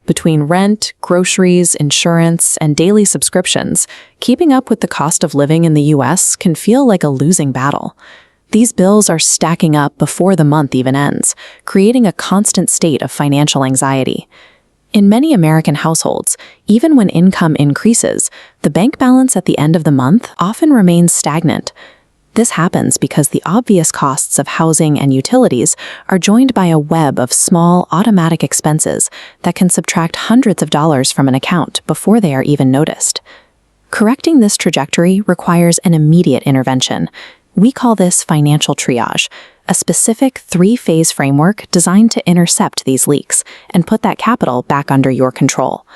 Between rent, groceries, insurance, and daily subscriptions, keeping up with the cost of living in the US can feel like a losing battle. These bills are stacking up before the month even ends, creating a constant state of financial anxiety. In many American households, even when income increases, the bank balance at the end of the month often remains stagnant. This happens because the obvious costs of housing and utilities are joined by a web of small, automatic expenses that can subtract hundreds of dollars from an account before they are even noticed. Correcting this trajectory requires an immediate intervention. We call this financial triage, a specific 3-phase framework designed to intercept these leaks and put that capital back under your control.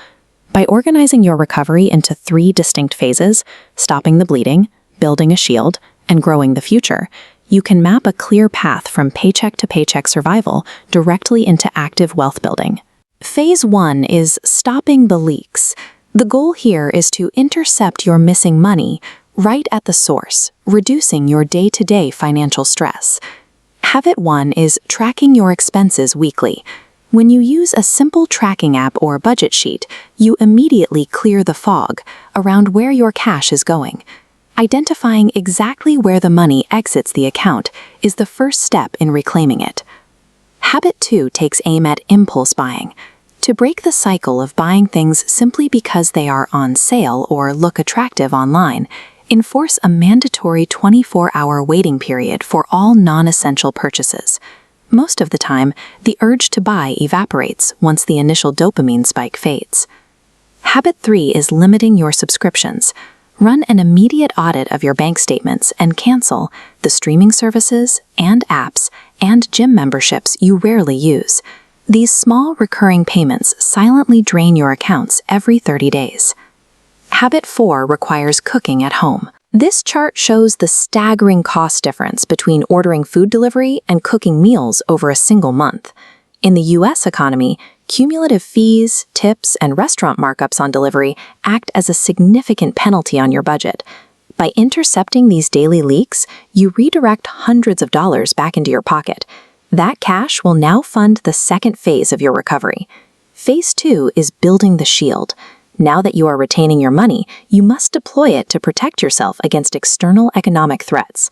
By organizing your recovery into 3 distinct phases, stopping the bleeding, building a shield, and growing the future, you can map a clear path from paycheck-to-paycheck survival directly into active wealth building. Phase 1 is stopping the leaks. The goal here is to intercept your missing money right at the source, reducing your day-to-day financial stress. Habit 1 is tracking your expenses weekly. When you use a simple tracking app or budget sheet, you immediately clear the fog around where your cash is going. Identifying exactly where the money exits the account is the first step in reclaiming it. Habit 2 takes aim at impulse buying. To break the cycle of buying things simply because they are on sale or look attractive online, enforce a mandatory 24-hour waiting period for all non-essential purchases. Most of the time, the urge to buy evaporates once the initial dopamine spike fades. Habit 3 is limiting your subscriptions. Run an immediate audit of your bank statements and cancel the streaming services and apps and gym memberships you rarely use. These small recurring payments silently drain your accounts every 30 days. Habit 4 requires cooking at home. This chart shows the staggering cost difference between ordering food delivery and cooking meals over a single month. In the US economy, cumulative fees, tips, and restaurant markups on delivery act as a significant penalty on your budget. By intercepting these daily leaks, you redirect hundreds of dollars back into your pocket. That cash will now fund the second phase of your recovery. Phase 2 is building the shield. Now that you are retaining your money, you must deploy it to protect yourself against external economic threats.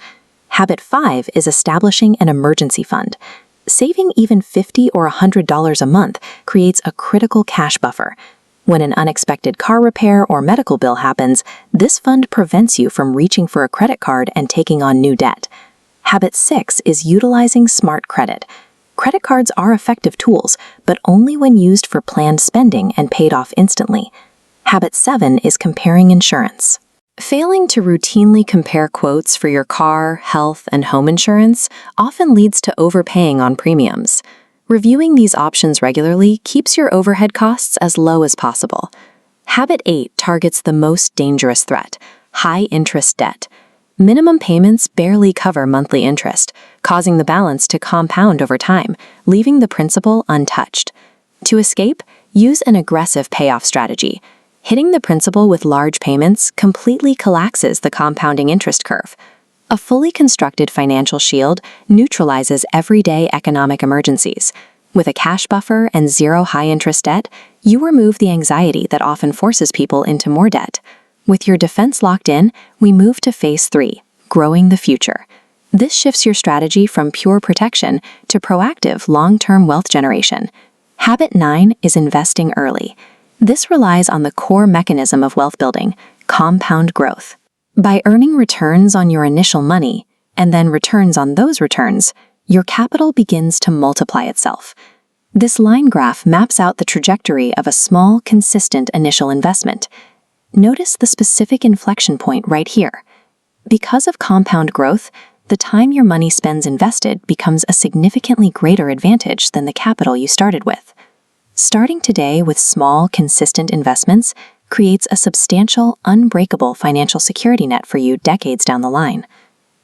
Habit 5 is establishing an emergency fund. Saving even $50 or $100 a month creates a critical cash buffer. When an unexpected car repair or medical bill happens, this fund prevents you from reaching for a credit card and taking on new debt. Habit 6 is utilizing smart credit. Credit cards are effective tools, but only when used for planned spending and paid off instantly. Habit 7 is comparing insurance. Failing to routinely compare quotes for your car, health, and home insurance often leads to overpaying on premiums. Reviewing these options regularly keeps your overhead costs as low as possible. Habit 8 targets the most dangerous threat: high-interest debt. Minimum payments barely cover monthly interest, causing the balance to compound over time, leaving the principal untouched. To escape, use an aggressive payoff strategy. Hitting the principal with large payments completely collapses the compounding interest curve. A fully constructed financial shield neutralizes everyday economic emergencies. With a cash buffer and zero high-interest debt, you remove the anxiety that often forces people into more debt. With your defense locked in, we move to Phase 3, growing the future. This shifts your strategy from pure protection to proactive long-term wealth generation. Habit 9 is investing early. This relies on the core mechanism of wealth building: compound growth. By earning returns on your initial money, and then returns on those returns, your capital begins to multiply itself. This line graph maps out the trajectory of a small, consistent initial investment. Notice the specific inflection point right here. Because of compound growth, the time your money spends invested becomes a significantly greater advantage than the capital you started with. Starting today with small, consistent investments creates a substantial, unbreakable financial security net for you decades down the line.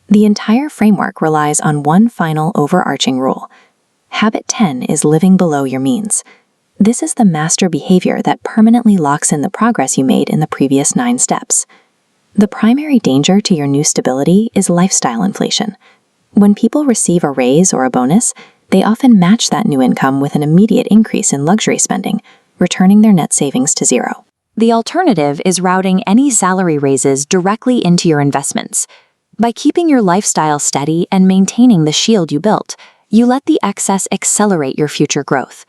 The entire framework relies on one final overarching rule. Habit 10 is living below your means. This is the master behavior that permanently locks in the progress you made in the previous 9 steps. The primary danger to your new stability is lifestyle inflation. When people receive a raise or a bonus, they often match that new income with an immediate increase in luxury spending, returning their net savings to zero. The alternative is routing any salary raises directly into your investments. By keeping your lifestyle steady and maintaining the shield you built, you let the excess accelerate your future growth.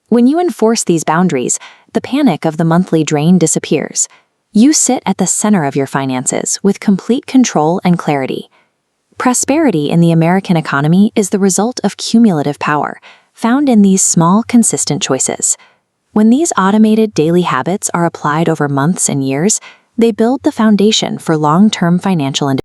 When you enforce these boundaries, the panic of the monthly drain disappears. You sit at the center of your finances with complete control and clarity. Prosperity in the American economy is the result of cumulative power, found in these small, consistent choices. When these automated daily habits are applied over months and years, they build the foundation for long-term financial independence.